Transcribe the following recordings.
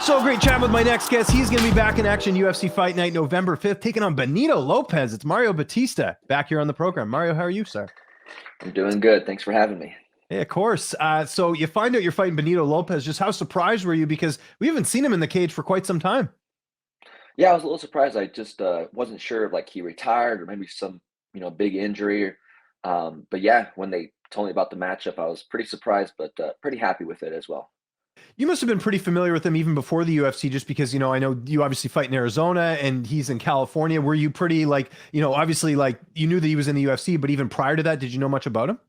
So great chatting with my next guest. He's going to be back in action UFC Fight Night November 5th, taking on Benito Lopez. It's Mario Bautista back here on the program. Mario, how are you, sir? I'm doing good. Thanks for having me. Hey, of course. So you find out you're fighting Benito Lopez. Just how surprised were you? Because we haven't seen him in the cage for quite some time. Yeah, I was a little surprised. I just wasn't sure if like he retired or maybe some big injury. But yeah, when they told me about the matchup, I was pretty surprised, but pretty happy with it as well. You must have been pretty familiar with him even before the UFC, just because, I know you obviously fight in Arizona and he's in California. Were you pretty obviously like you knew that he was in the UFC, but even prior to that, did you know much about him?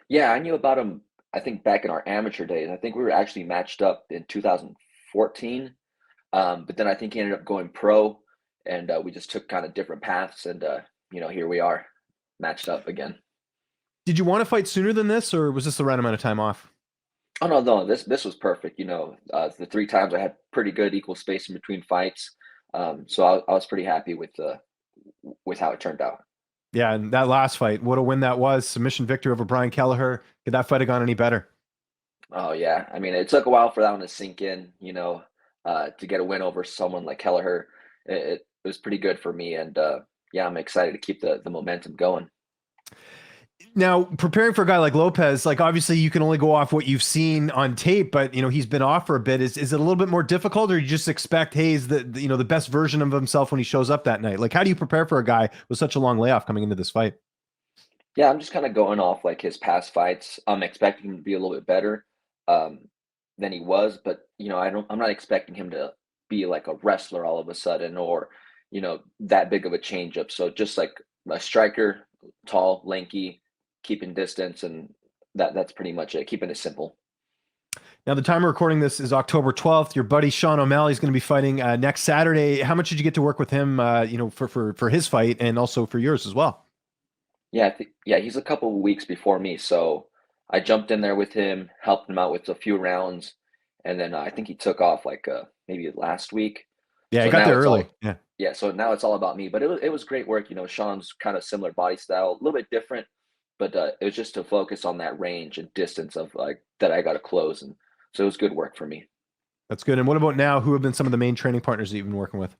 Yeah, I knew about him. I think back in our amateur days. I think we were actually matched up in 2014. But then I think he ended up going pro, and we just took kind of different paths, and here we are, matched up again. Did you want to fight sooner than this, or was this the right amount of time off? Oh no, this was perfect. The three times I had pretty good equal space in between fights, so I was pretty happy with how it turned out. Yeah, and that last fight, what a win that was. Submission victory over Brian Kelleher. Could that fight have gone any better? Oh yeah, I mean it took a while for that one to sink in. To get a win over someone like Kelleher, it was pretty good for me, and yeah, I'm excited to keep the momentum going. Now, preparing for a guy like Lopez, like obviously you can only go off what you've seen on tape, but he's been off for a bit. Is it a little bit more difficult, or you just expect Hayes the best version of himself when he shows up that night? Like, how do you prepare for a guy with such a long layoff coming into this fight? Yeah, I'm just kind of going off like his past fights. I'm expecting him to be a little bit better um, than he was, but I'm not expecting him to be like a wrestler all of a sudden, or that big of a changeup. So just like a striker, tall, lanky, keeping distance, and that's pretty much it. Keeping it simple. Now, the time we're recording this is October 12th. Your buddy Sean OMalley is going to be fighting next Saturday. How much did you get to work with him, for his fight and also for yours as well? Yeah, yeah, he's a couple of weeks before me, so I jumped in there with him, helped him out with a few rounds, and then I think he took off like maybe last week. Yeah, I So got now there it's early. all Yeah. yeah, so now it's all about me. But it was great work. Sean's kind of similar body style, a little bit different, but it was just to focus on that range and distance of like that I got to close, and so it was good work for me. That's good. And what about now? Who have been some of the main training partners that you've been working with?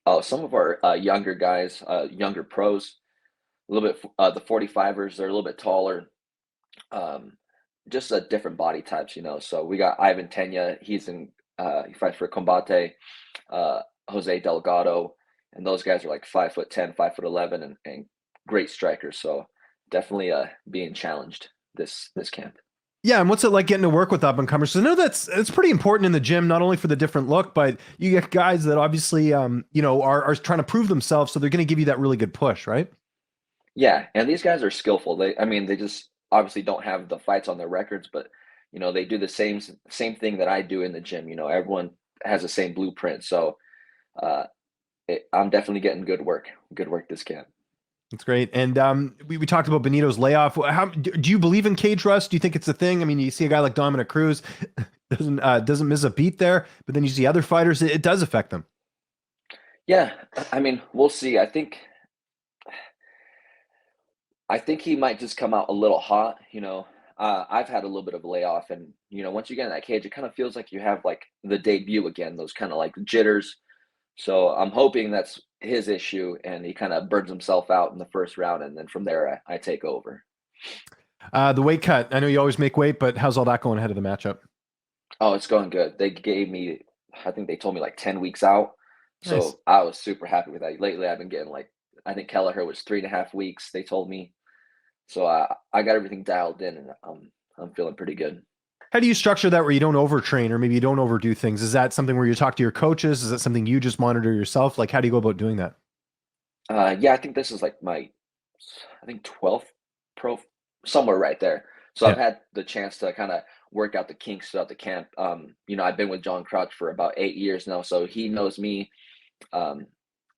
Oh, some of our younger guys, younger pros, a little bit the 45ers, they're a little bit taller, um, just different body types. So we got Ivan Tenya, he fights for Combate, Jose Delgado, and those guys are like 5'10", 5'11", and great strikers. So definitely being challenged this camp. Yeah, and what's it like getting to work with up and comers? So I know it's pretty important in the gym, not only for the different look, but you get guys that obviously are trying to prove themselves, so they're going to give you that really good push, right? Yeah, and these guys are skillful. I mean, they just obviously don't have the fights on their records, but they do the same thing that I do in the gym. Everyone has the same blueprint. So uh, I'm definitely getting good work this camp. That's great. And we talked about Benito's layoff. How do you believe in cage rust? Do you think it's a thing? I mean, you see a guy like Dominic Cruz doesn't miss a beat there, but then you see other fighters, it does affect them. Yeah, I mean, we'll see. I think he might just come out a little hot. I've had a little bit of a layoff, and once you get in that cage, it kind of feels like you have like the debut again. Those kind of like jitters. So I'm hoping that's his issue, and he kind of burns himself out in the first round, and then from there I take over. The weight cut. I know you always make weight, but how's all that going ahead of the matchup? Oh, it's going good. They gave me, I think they told me like 10 weeks out. Nice. So I was super happy with that. Lately, I've been getting like, I think Kelleher was 3.5 weeks, they told me. So I got everything dialed in, and I'm feeling pretty good. How do you structure that where you don't overtrain or maybe you don't overdo things? Is that something where you talk to your coaches? Is that something you just monitor yourself? Like, how do you go about doing that? Yeah, I think this is like I think 12th pro, somewhere right there. So I've Yeah. had the chance to kind of work out the kinks throughout the camp. I've been with John Crouch for about 8 years now, so he knows me. Um,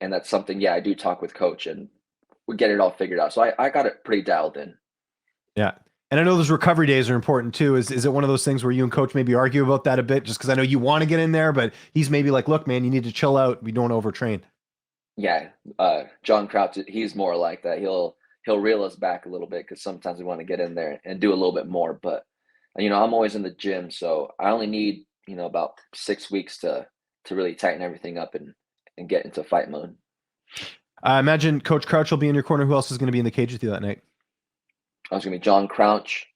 and that's something, yeah, I do talk with coach, and we get it all figured out. So I got it pretty dialed in. Yeah. And I know those recovery days are important too. Is it one of those things where you and coach maybe argue about that a bit just because I know you want to get in there, but he's maybe like, look, man, you need to chill out. We don't overtrain. Yeah, John Crouch, he's more like that. He'll reel us back a little bit because sometimes we want to get in there and do a little bit more. But I'm always in the gym, so I only need about 6 weeks to really tighten everything up and get into fight mode. I imagine Coach Crouch will be in your corner. Who else is going to be in the cage with you that night? I was going to be John Crouch,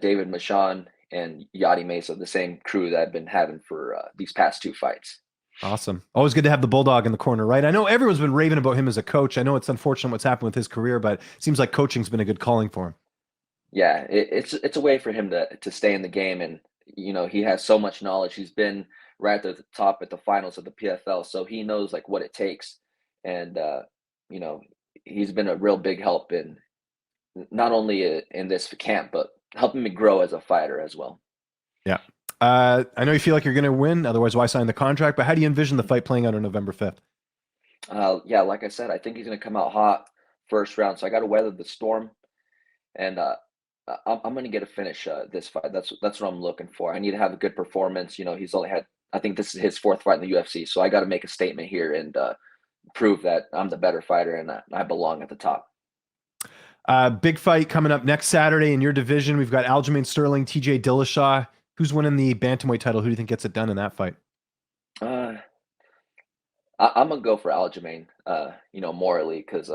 David Michon, and Yadi Mesa, the same crew that I've been having for these past 2 fights. Awesome. Always good to have the Bulldog in the corner, right? I know everyone's been raving about him as a coach. I know it's unfortunate what's happened with his career, but it seems like coaching's been a good calling for him. Yeah, it's a way for him to stay in the game, and he has so much knowledge. He's been right at the top at the finals of the PFL, so he knows like what it takes, and you know he's been a real big help in not only in this camp, but helping me grow as a fighter as well. Yeah. I know you feel like you're going to win. Otherwise, why sign the contract? But how do you envision the fight playing out on November 5th? Yeah, like I said, I think he's going to come out hot first round, so I got to weather the storm, and I'm going to get a finish this fight. That's what I'm looking for. I need to have a good performance. He's only had, I think this is his 4th fight in the UFC, so I got to make a statement here and prove that I'm the better fighter and that I belong at the top. Big fight coming up next Saturday in your division. We've got Aljamain Sterling, TJ Dillashaw. Who's winning the bantamweight title? Who do you think gets it done in that fight? I'm gonna go for Aljamain, morally, because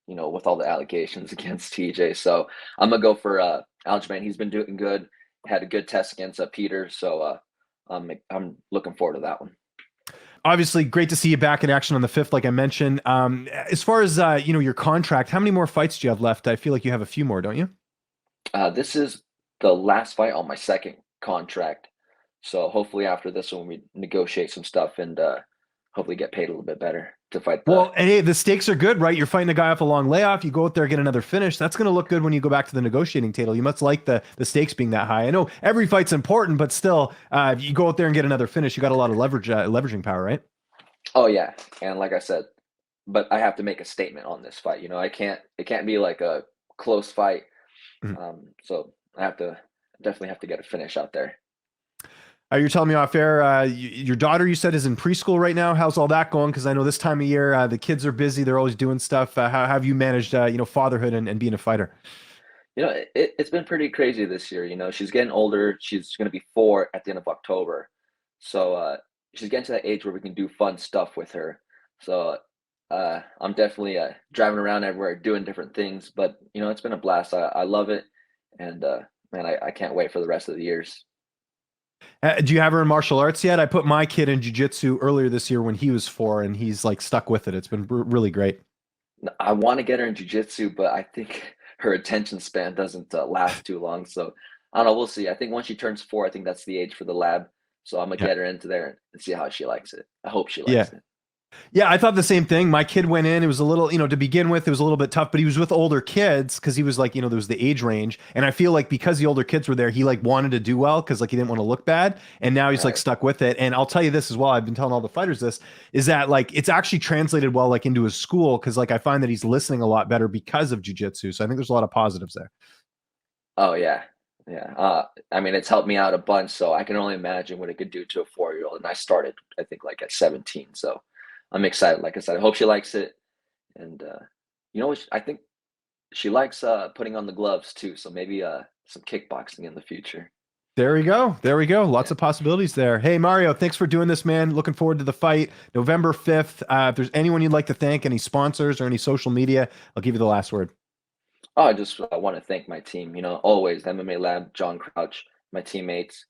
with all the allegations against TJ. So I'm gonna go for Aljamain. He's been doing good. Had a good test against Peter, so I'm looking forward to that one. Obviously, great to see you back in action on the 5th, like I mentioned. As far as your contract, how many more fights do you have left? I feel like you have a few more, don't you? This is the last fight on my 2nd contract, so hopefully after this one we negotiate some stuff and hopefully get paid a little bit better to fight. Well, and hey, the stakes are good, right? You're fighting a guy off a long layoff. You go out there, get another finish. That's going to look good when you go back to the negotiating table. You must like the stakes being that high. I know every fight's important, but still, if you go out there and get another finish, you got a lot of leveraging power, right? Oh yeah, and like I said, but I have to make a statement on this fight. It can't be like a close fight. Mhm. So I definitely have to get a finish out there. You're telling me off air, your daughter, you said, is in preschool right now. How's all that going? Because I know this time of year, the kids are busy. They're always doing stuff. How have you managed, fatherhood and being a fighter? It's been pretty crazy this year. She's getting older. She's going to be 4 at the end of October. So she's getting to that age where we can do fun stuff with her. So I'm definitely driving around everywhere, doing different things. But, it's been a blast. I love it. And, man, I can't wait for the rest of the years. Do you have her in martial arts yet? I put my kid in Jiu Jitsu earlier this year when he was 4, and he's like stuck with it. It's been really great. I want to get her in Jiu Jitsu, but I think her attention span doesn't last too long. So I don't know. We'll see. I think once she turns 4, I think that's the age for the lab. So I'm going to get her into there and see how she likes it. I hope she likes it. Yeah, I thought the same thing. My kid went in. It was a little, to begin with, it was a little bit tough, but he was with older kids because he was like, there was the age range. And I feel like because the older kids were there, he like wanted to do well because like he didn't want to look bad. And now he's like stuck with it. And I'll tell you this as well. I've been telling all the fighters this is that like it's actually translated well like into his school because like I find that he's listening a lot better because of jiu-jitsu. So I think there's a lot of positives there. Oh, yeah. Yeah. I mean, it's helped me out a bunch. So I can only imagine what it could do to a 4-year-old. And I started, I think, like at 17. So I'm excited. Like I said, I hope she likes it. And I think she likes putting on the gloves too. So maybe some kickboxing in the future. There we go. Lots of possibilities there. Hey, Mario, thanks for doing this, man. Looking forward to the fight November 5th. If there's anyone you'd like to thank, any sponsors or any social media, I'll give you the last word. Oh, I just want to thank my team, always MMA Lab, John Crouch, my teammates,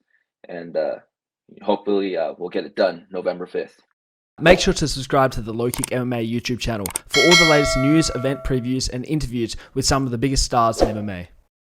and hopefully we'll get it done November 5th. Make sure to subscribe to the LowKick MMA YouTube channel for all the latest news, event previews, and interviews with some of the biggest stars in MMA.